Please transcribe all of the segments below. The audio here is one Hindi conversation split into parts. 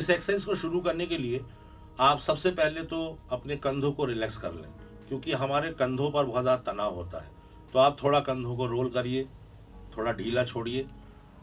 इस एक्सरसाइज को शुरू करने के लिए आप सबसे पहले तो अपने कंधों को रिलैक्स कर लें, क्योंकि हमारे कंधों पर बहुत ज़्यादा तनाव होता है। तो आप थोड़ा कंधों को रोल करिए, थोड़ा ढीला छोड़िए,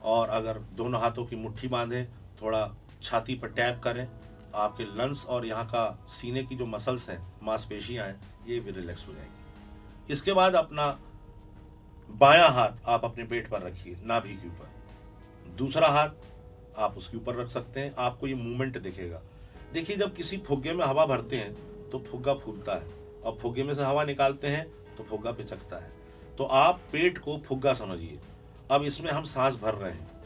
और अगर दोनों हाथों की मुट्ठी बांधें, थोड़ा छाती पर टैप करें, आपके लंग्स और यहाँ का सीने की जो मसल्स हैं, मांसपेशियाँ हैं, ये भी रिलैक्स हो जाएंगी। इसके बाद अपना बायां हाथ आप अपने पेट पर रखिए, नाभि के ऊपर, दूसरा हाथ आप उसके ऊपर रख सकते हैं। आपको ये मूवमेंट दिखेगा। देखिए, जब किसी फुग्गे में हवा भरते हैं तो फुग्गा फूलता है, और फुग्गे में से हवा निकालते हैं तो फुग्गा पिचकता है। तो आप पेट को फुग्गा समझिए। अब इसमें हम सांस भर रहे हैं।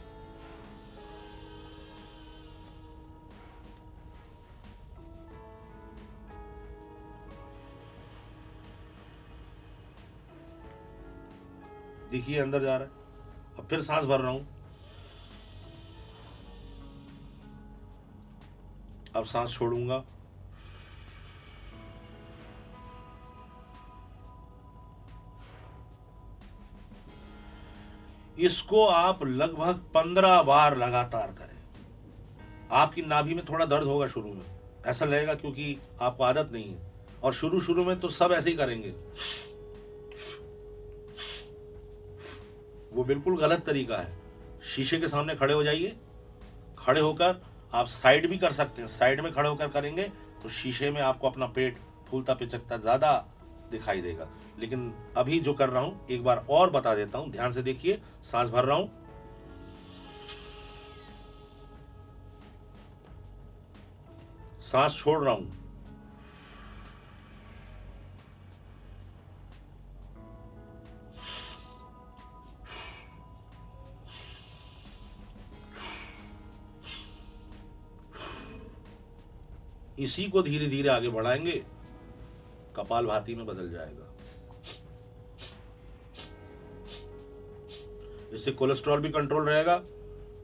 देखिए अंदर जा रहा है। अब फिर सांस भर रहा हूं। अब सांस छोड़ूंगा। इसको आप लगभग 15 बार लगातार करें। आपकी नाभि में थोड़ा दर्द होगा शुरू में, ऐसा लगेगा, क्योंकि आपको आदत नहीं है। और शुरू में तो सब ऐसे ही करेंगे। वो बिल्कुल गलत तरीका है। शीशे के सामने खड़े हो जाइए। खड़े होकर आप साइड भी कर सकते हैं। साइड में खड़े होकर करेंगे तो शीशे में आपको अपना पेट फूलता पिचकता ज्यादा दिखाई देगा। लेकिन अभी जो कर रहा हूं, एक बार और बता देता हूं, ध्यान से देखिए। सांस भर रहा हूं, सांस छोड़ रहा हूं, इसी को धीरे धीरे आगे बढ़ाएंगे, कपालभाति में बदल जाएगा। इससे कोलेस्ट्रॉल भी कंट्रोल रहेगा,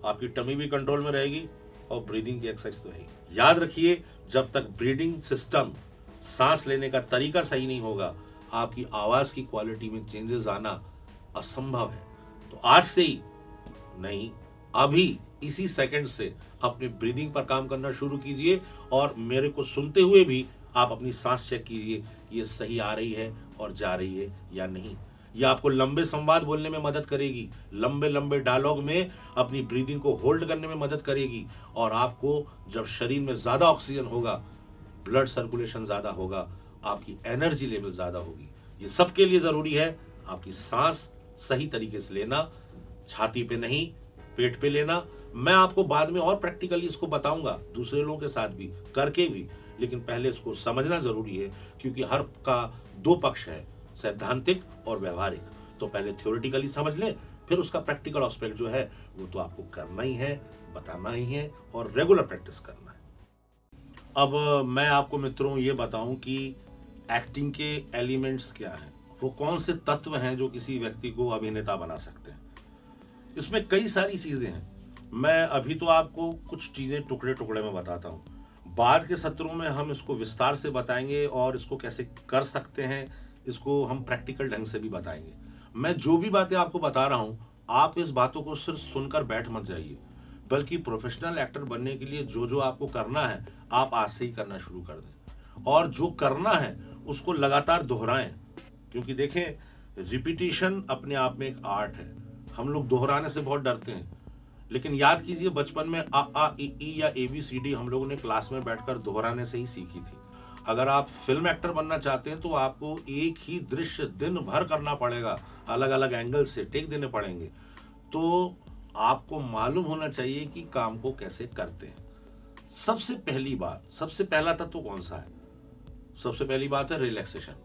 आपकी टमी भी कंट्रोल में रहेगी, और ब्रीदिंग की एक्सरसाइज तो है। याद रखिए, जब तक ब्रीदिंग सिस्टम, सांस लेने का तरीका सही नहीं होगा, आपकी आवाज की क्वालिटी में चेंजेस आना असंभव है। तो आज से ही नहीं, अभी इसी सेकंड से अपने ब्रीदिंग पर काम करना शुरू कीजिए, और मेरे को सुनते हुए भी आप अपनी सांस चेक कीजिए, ये सही आ रही है और जा रही है या नहीं। ये आपको लंबे संवाद बोलने में मदद करेगी, लंबे लंबे डायलॉग में अपनी ब्रीदिंग को होल्ड करने में मदद करेगी, और आपको जब शरीर में ज्यादा ऑक्सीजन होगा, ब्लड सर्कुलेशन ज्यादा होगा, आपकी एनर्जी लेवल ज्यादा होगी। ये सबके लिए जरूरी है। आपकी सांस सही तरीके से लेना, छाती पे नहीं, पेट पे लेना। मैं आपको बाद में और प्रैक्टिकली इसको बताऊंगा, दूसरे लोगों के साथ भी करके भी, लेकिन पहले इसको समझना जरूरी है, क्योंकि हर का दो पक्ष है, सैद्धांतिक और व्यवहारिक। तो पहले थ्योरेटिकली समझ लें, फिर उसका प्रैक्टिकल एस्पेक्ट जो है वो तो आपको करना ही है, बताना ही है, और रेगुलर प्रैक्टिस करना है। अब मैं आपको मित्रों ये बताऊं कि एक्टिंग के एलिमेंट्स क्या हैं, वो कौन से तत्व हैं जो किसी व्यक्ति को अभिनेता बना सकते हैं। इसमें कई सारी चीजें हैं। मैं अभी तो आपको कुछ चीजें टुकड़े टुकड़े में बताता हूँ। बाद के सत्रों में हम इसको विस्तार से बताएंगे, और इसको कैसे कर सकते हैं इसको हम प्रैक्टिकल ढंग से भी बताएंगे। मैं जो भी बातें आपको बता रहा हूँ, आप इस बातों को सिर्फ सुनकर बैठ मत जाइए, बल्कि प्रोफेशनल एक्टर बनने के लिए जो जो आपको करना है, आप आज से ही करना शुरू कर दें, और जो करना है उसको लगातार दोहराएं। क्योंकि देखें, रिपीटिशन अपने आप में एक आर्ट है। हम लोग दोहराने से बहुत डरते हैं, लेकिन याद कीजिए, बचपन में आ ई ई या ABCD हम लोगों ने क्लास में बैठकर दोहराने से ही सीखी थी। अगर आप फिल्म एक्टर बनना चाहते हैं तो आपको एक ही दृश्य दिन भर करना पड़ेगा, अलग अलग एंगल से टेक देने पड़ेंगे। तो आपको मालूम होना चाहिए कि काम को कैसे करते हैं। सबसे पहली बात, सबसे पहला तत्व कौन सा है? सबसे पहली बात है रिलैक्सेशन।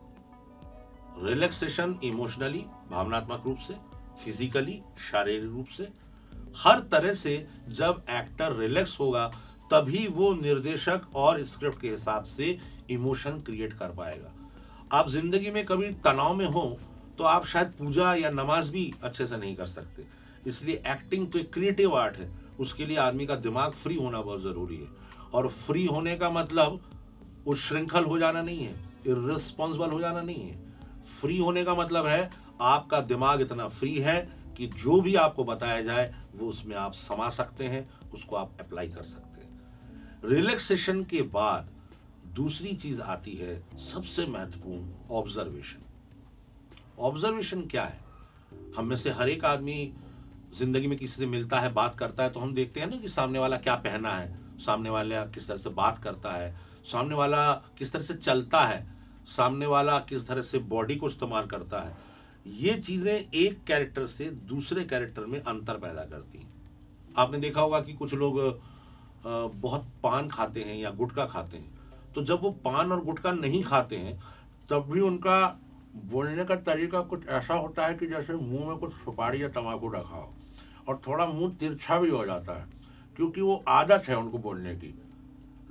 रिलैक्सेशन इमोशनली, भावनात्मक रूप से, फिजिकली, शारीरिक रूप से, हर तरह से जब एक्टर रिलैक्स होगा तभी वो निर्देशक और स्क्रिप्ट के हिसाब से इमोशन क्रिएट कर पाएगा। आप जिंदगी में कभी तनाव में हो तो आप शायद पूजा या नमाज भी अच्छे से नहीं कर सकते। इसलिए एक्टिंग तो एक क्रिएटिव आर्ट है, उसके लिए आदमी का दिमाग फ्री होना बहुत जरूरी है। और फ्री होने का मतलब उच्छृंखल हो जाना नहीं है, इर्रिस्पॉन्सिबल हो जाना नहीं है। फ्री होने का मतलब है आपका दिमाग इतना फ्री है कि जो भी आपको बताया जाए वो उसमें आप समा सकते हैं, उसको आप अप्लाई कर सकते हैं। रिलैक्सेशन के बाद दूसरी चीज आती है सबसे महत्वपूर्ण, ऑब्जर्वेशन। ऑब्जर्वेशन क्या है? हम में से हर एक आदमी जिंदगी में किसी से मिलता है, बात करता है, तो हम देखते हैं ना कि सामने वाला क्या पहना है, सामने वाला किस तरह से बात करता है, सामने वाला किस तरह से चलता है, सामने वाला किस तरह से बॉडी को इस्तेमाल करता है। ये चीजें एक कैरेक्टर से दूसरे कैरेक्टर में अंतर पैदा करती हैं। आपने देखा होगा कि कुछ लोग बहुत पान खाते हैं या गुटखा खाते हैं, तो जब वो पान और गुटखा नहीं खाते हैं तब भी उनका बोलने का तरीका कुछ ऐसा होता है कि जैसे मुंह में कुछ सुपारी या तम्बाकू रखा हो, और थोड़ा मुंह तिरछा भी हो जाता है, क्योंकि वो आदत है उनको बोलने की।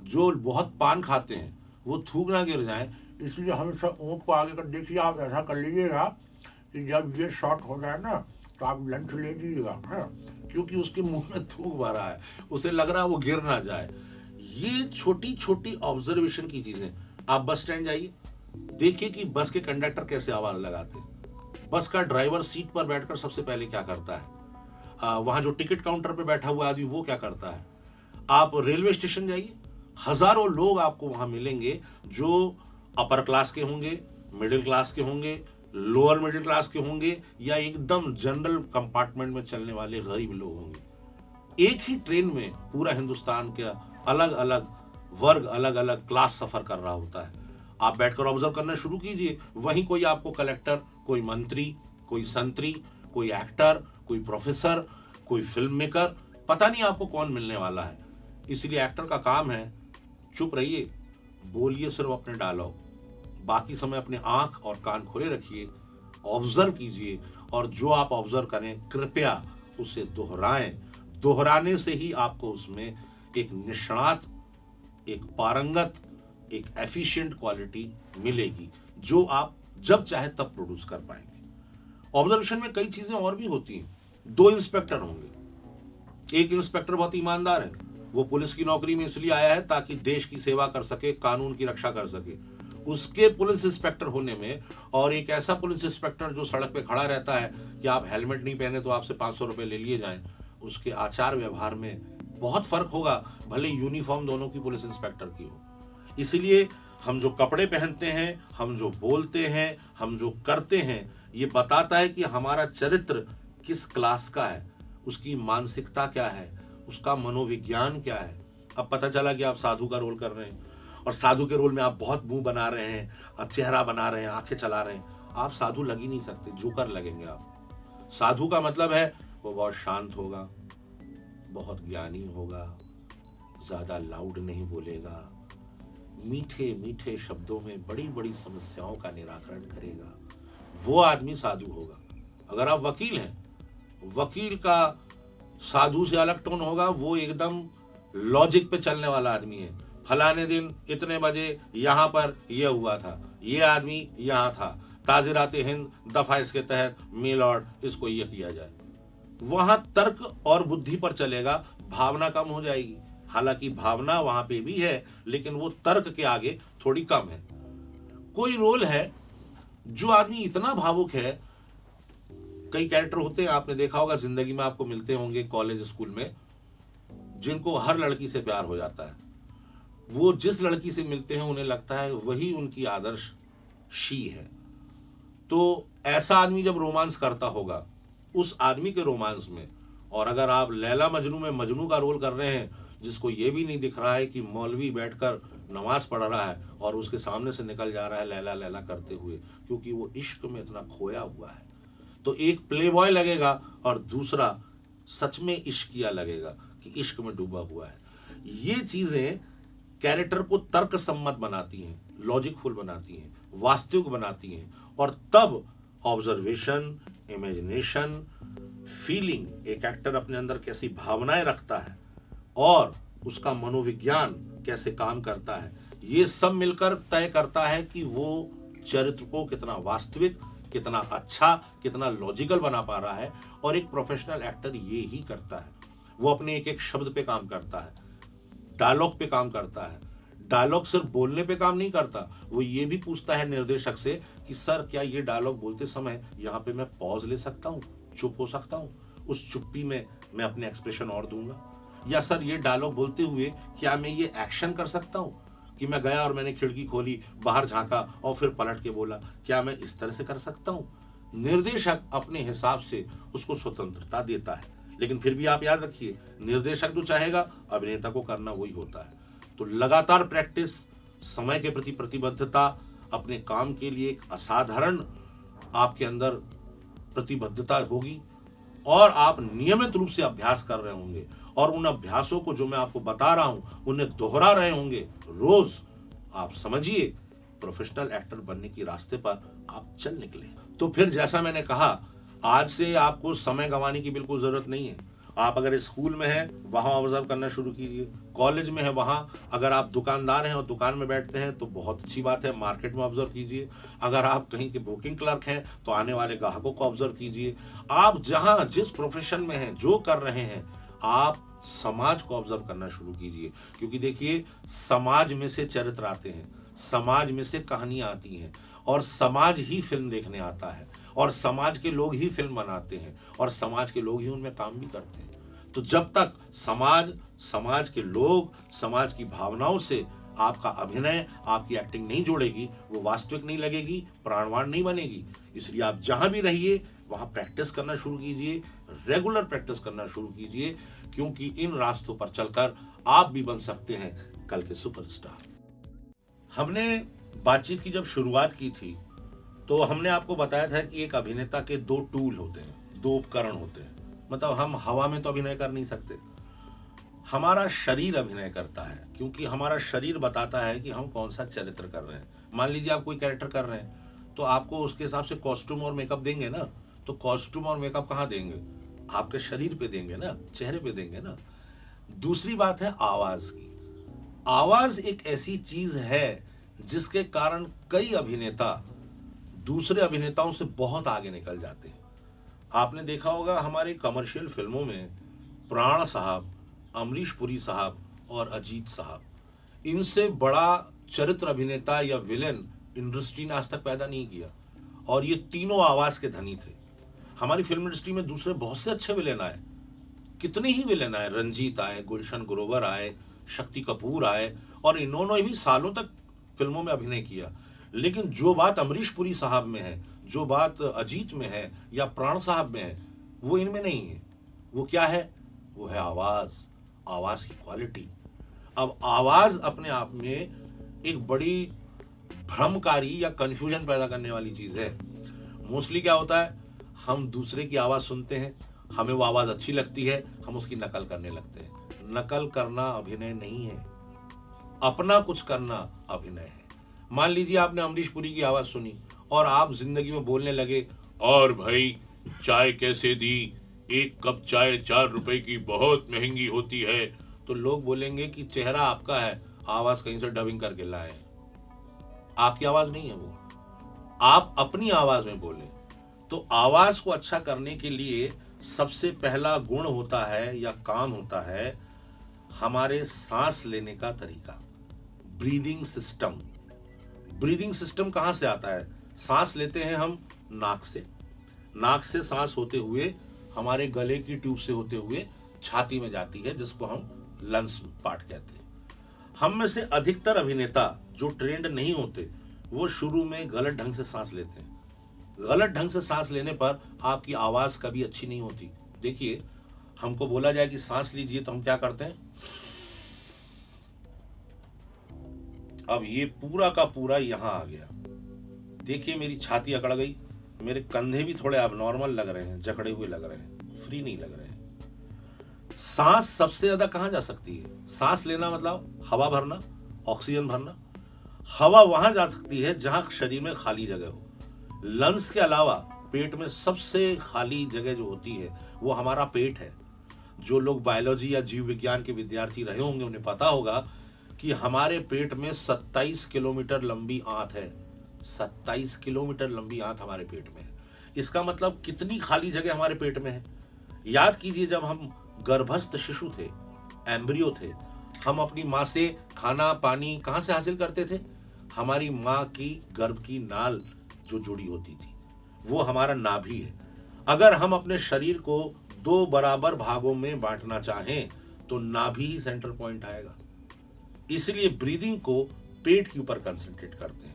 जो बहुत पान खाते हैं वो थूक ना गिर जाए, इसलिए हमेशा ऊँट को आगे कर देखिए। आप ऐसा कर लीजिएगा कि जब ये शॉर्ट हो जाए ना तो आप लंच ले लीजिएगा, है, क्योंकि उसके मुंह में थूक भरा है, उसे लग रहा है वो गिर ना जाए। ये छोटी छोटी ऑब्जर्वेशन की चीजें। आप बस स्टैंड जाइए, देखिए कि बस के कंडक्टर कैसे आवाज लगाते हैं, बस का ड्राइवर सीट पर बैठकर सबसे पहले क्या करता है, वहां जो टिकट काउंटर पे बैठा हुआ आदमी वो क्या करता है। आप रेलवे स्टेशन जाइए, हजारों लोग आपको वहां मिलेंगे जो अपर क्लास के होंगे, मिडिल क्लास के होंगे, लोअर मिडिल क्लास के होंगे, या एकदम जनरल कंपार्टमेंट में चलने वाले गरीब लोग होंगे। एक ही ट्रेन में पूरा हिंदुस्तान के अलग अलग वर्ग, अलग अलग क्लास सफर कर रहा होता है। आप बैठकर ऑब्जर्व करना शुरू कीजिए, वहीं कोई आपको कलेक्टर, कोई मंत्री, कोई संतरी, कोई एक्टर, कोई प्रोफेसर, कोई फिल्म मेकर, पता नहीं आपको कौन मिलने वाला है। इसलिए एक्टर का काम है चुप रहिए, बोलिए सिर्फ अपने डायलॉग, बाकी समय अपने आंख और कान खोले रखिए, ऑब्जर्व कीजिए, और जो आप ऑब्जर्व करें कृपया उसे दोहराएं। दोहराने से ही आपको उसमें एक निष्णात, एक पारंगत, एक एफिशिएंट क्वालिटी मिलेगी, जो आप जब चाहे तब प्रोड्यूस कर पाएंगे। ऑब्जर्वेशन में कई चीजें और भी होती हैं। 2 इंस्पेक्टर होंगे, एक इंस्पेक्टर बहुत ईमानदार है, वो पुलिस की नौकरी में इसलिए आया है ताकि देश की सेवा कर सके, कानून की रक्षा कर सके। उसके पुलिस इंस्पेक्टर होने में और एक ऐसा पुलिस इंस्पेक्टर जो सड़क पे खड़ा रहता है कि आप हेलमेट नहीं पहने तो आपसे 500 रुपए ले लिए जाएं, उसके आचार व्यवहार में बहुत फर्क होगा, भले यूनिफॉर्म दोनों की पुलिस इंस्पेक्टर की हो। इसलिए हम जो कपड़े पहनते हैं, हम जो बोलते हैं, हम जो करते हैं, ये बताता है कि हमारा चरित्र किस क्लास का है, उसकी मानसिकता क्या है, उसका मनोविज्ञान क्या है। अब पता चला कि आप साधु का रोल कर रहे हैं और साधु के रोल में आप बहुत मुंह बना रहे हैं, चेहरा बना रहे हैं, आंखें चला रहे हैं, आप साधु लग ही नहीं सकते, जोकर लगेंगे आप। साधु का मतलब है वो बहुत शांत होगा, बहुत ज्ञानी होगा, ज्यादा लाउड नहीं बोलेगा, मीठे मीठे शब्दों में बड़ी बड़ी समस्याओं का निराकरण करेगा, वो आदमी साधु होगा। अगर आप वकील हैं, वकील का साधु से अलग टोन होगा, वो एकदम लॉजिक पे चलने वाला आदमी है। फलाने दिन इतने बजे यहाँ पर यह हुआ था, ये आदमी यहाँ था, ताज़िरात हिंद दफा इसके तहत मिलॉर्ड इसको यह किया जाए। वहां तर्क और बुद्धि पर चलेगा, भावना कम हो जाएगी। हालांकि भावना वहां पे भी है, लेकिन वो तर्क के आगे थोड़ी कम है। कोई रोल है जो आदमी इतना भावुक है, कई कैरेक्टर होते हैं, आपने देखा होगा जिंदगी में, आपको मिलते होंगे कॉलेज स्कूल में, जिनको हर लड़की से प्यार हो जाता है। वो जिस लड़की से मिलते हैं उन्हें लगता है वही उनकी आदर्श शी है। तो ऐसा आदमी जब रोमांस करता होगा, उस आदमी के रोमांस में, और अगर आप लैला मजनू में मजनू का रोल कर रहे हैं, जिसको ये भी नहीं दिख रहा है कि मौलवी बैठकर नमाज पढ़ रहा है और उसके सामने से निकल जा रहा है लैला लैला करते हुए, क्योंकि वो इश्क में इतना खोया हुआ है, तो एक प्ले बॉय लगेगा और दूसरा सच में इश्किया लगेगा कि इश्क में डूबा हुआ है। ये चीजें कैरेक्टर को तर्क सम्मत बनाती हैं, लॉजिकफुल बनाती हैं, वास्तविक बनाती हैं, और तब ऑब्जर्वेशन, इमेजिनेशन, फीलिंग, एक एक्टर अपने अंदर कैसी भावनाएं रखता है और उसका मनोविज्ञान कैसे काम करता है, ये सब मिलकर तय करता है कि वो चरित्र को कितना वास्तविक, कितना अच्छा, कितना लॉजिकल बना पा रहा है। और एक प्रोफेशनल एक्टर ये ही करता है, वो अपने एक एक शब्द पे काम करता है, डायलॉग पे काम करता है। डायलॉग सिर्फ बोलने पे काम नहीं करता, वो ये भी पूछता है निर्देशक से कि सर क्या ये डायलॉग बोलते समय यहाँ पे मैं पॉज ले सकता हूँ, चुप हो सकता हूँ, उस चुप्पी में मैं अपने एक्सप्रेशन और दूंगा। या सर ये डायलॉग बोलते हुए क्या मैं ये एक्शन कर सकता हूँ कि मैं गया और मैंने खिड़की खोली, बाहर झांका और फिर पलट के बोला, क्या मैं इस तरह से कर सकता हूँ? निर्देशक अपने हिसाब से उसको स्वतंत्रता देता है, लेकिन फिर भी आप याद रखिए, निर्देशक जो चाहेगा अभिनेता को करना वही होता है। तो लगातार प्रैक्टिस, समय के प्रति प्रतिबद्धता, अपने काम के लिए एक असाधारण आपके अंदर प्रतिबद्धता होगी और आप नियमित रूप से अभ्यास कर रहे होंगे और उन अभ्यासों को जो मैं आपको बता रहा हूं उन्हें दोहरा रहे होंगे रोज। आप समझिए प्रोफेशनल एक्टर बनने की रास्ते पर आप चल निकले। तो फिर जैसा मैंने कहा, आज से आपको समय गंवाने की बिल्कुल जरूरत नहीं है। आप अगर स्कूल में हैं वहां ऑब्जर्व करना शुरू कीजिए, कॉलेज में है वहां, अगर आप दुकानदार हैं और दुकान में बैठते हैं तो बहुत अच्छी बात है, मार्केट में ऑब्जर्व कीजिए। अगर आप कहीं के बुकिंग क्लर्क हैं तो आने वाले ग्राहकों को ऑब्जर्व कीजिए। आप जहां जिस प्रोफेशन में हैं, जो कर रहे हैं, आप समाज को ऑब्जर्व करना शुरू कीजिए, क्योंकि देखिए समाज में से चरित्र आते हैं, समाज में से कहानियां आती हैं और समाज ही फिल्म देखने आता है और समाज के लोग ही फिल्म बनाते हैं और समाज के लोग ही उनमें काम भी करते हैं। तो जब तक समाज, समाज के लोग, समाज की भावनाओं से आपका अभिनय, आपकी एक्टिंग नहीं जोड़ेगी, वो वास्तविक नहीं लगेगी, प्राणवान नहीं बनेगी। इसलिए आप जहां भी रहिए वहां प्रैक्टिस करना शुरू कीजिए, रेगुलर प्रैक्टिस करना शुरू कीजिए, क्योंकि इन रास्तों पर चलकर आप भी बन सकते हैं कल के सुपरस्टार। हमने बातचीत की जब शुरुआत की थी तो हमने आपको बताया था कि एक अभिनेता के दो टूल होते हैं, दो उपकरण होते हैं। मतलब हम हवा में तो अभिनय कर नहीं सकते, हमारा शरीर अभिनय करता है, क्योंकि हमारा शरीर बताता है कि हम कौन सा चरित्र कर रहे हैं। मान लीजिए आप कोई कैरेक्टर कर रहे हैं तो आपको उसके हिसाब से कॉस्ट्यूम और मेकअप देंगे ना, तो कॉस्ट्यूम और मेकअप कहाँ देंगे? आपके शरीर पे देंगे ना, चेहरे पे देंगे ना। दूसरी बात है आवाज की। आवाज एक ऐसी चीज है जिसके कारण कई अभिनेता दूसरे अभिनेताओं से बहुत आगे निकल जाते हैं। आपने देखा होगा हमारे कमर्शियल फिल्मों में प्राण साहब, अमरीश पुरी साहब और अजीत साहब, इनसे बड़ा चरित्र अभिनेता या विलेन इंडस्ट्री ने आज तक पैदा नहीं किया और ये तीनों आवाज के धनी थे। हमारी फिल्म इंडस्ट्री में दूसरे बहुत से अच्छे विलेन आए, कितने ही विलेन आए, रंजीत आए, गुलशन ग्रोवर आए, शक्ति कपूर आए और इन्होंने भी सालों तक फिल्मों में अभिनय किया। लेकिन जो बात अमरीश पुरी साहब में है, जो बात अजीत में है या प्राण साहब में है, वो इनमें नहीं है। वो क्या है? वो है आवाज, आवाज की क्वालिटी। अब आवाज अपने आप में एक बड़ी भ्रमकारी या कंफ्यूजन पैदा करने वाली चीज है। मोस्टली क्या होता है, हम दूसरे की आवाज सुनते हैं, हमें वो आवाज अच्छी लगती है, हम उसकी नकल करने लगते हैं। नकल करना अभिनय नहीं है, अपना कुछ करना अभिनय है। मान लीजिए आपने अमरीश पुरी की आवाज सुनी और आप जिंदगी में बोलने लगे, और भाई चाय कैसे दी, एक कप चाय 4 रुपए की बहुत महंगी होती है, तो लोग बोलेंगे कि चेहरा आपका है, आवाज कहीं से डबिंग करके लाए। आपकी आवाज नहीं है वो, आप अपनी आवाज में बोलें। तो आवाज को अच्छा करने के लिए सबसे पहला गुण होता है या काम होता है हमारे सांस लेने का तरीका, ब्रीदिंग सिस्टम। ब्रीदिंग सिस्टम कहां से आता है? सांस लेते हैं हम नाक से, नाक से सांस होते हुए हमारे गले की ट्यूब से होते हुए छाती में जाती है, जिसको हम लंग्स पार्ट कहते हैं। हम में से अधिकतर अभिनेता जो ट्रेंड नहीं होते वो शुरू में गलत ढंग से सांस लेते हैं। गलत ढंग से सांस लेने पर आपकी आवाज कभी अच्छी नहीं होती। देखिए, हमको बोला जाए कि सांस लीजिए तो हम क्या करते हैं? अब ये पूरा का पूरा यहां आ गया। देखिए मेरी छाती अकड़ गई, मेरे कंधे भी थोड़े अब नॉर्मल लग रहे हैं, जकड़े हुए लग रहे हैं, फ्री नहीं लग रहे हैं। सांस सबसे ज्यादा कहां जा सकती है? सांस लेना मतलब हवा भरना, ऑक्सीजन भरना। हवा वहां जा सकती है जहां शरीर में खाली जगह हो। लंग्स के अलावा पेट में सबसे खाली जगह जो होती है वो हमारा पेट है। जो लोग बायोलॉजी या जीव विज्ञान के विद्यार्थी रहे होंगे उन्हें पता होगा कि हमारे पेट में 27 किलोमीटर लंबी आंत है। 27 किलोमीटर लंबी आंत हमारे पेट में है। इसका मतलब कितनी खाली जगह हमारे पेट में है। याद कीजिए, जब हम गर्भस्थ शिशु थे, एम्ब्रियो थे, हम अपनी माँ से खाना पानी कहाँ से हासिल करते थे? हमारी माँ की गर्भ की नाल जो जुड़ी होती थी वो हमारा नाभि है। अगर हम अपने शरीर को 2 बराबर भागों में बांटना चाहें तो नाभि ही सेंटर पॉइंट आएगा। इसलिए ब्रीदिंग को पेट के ऊपर कंसंट्रेट करते हैं।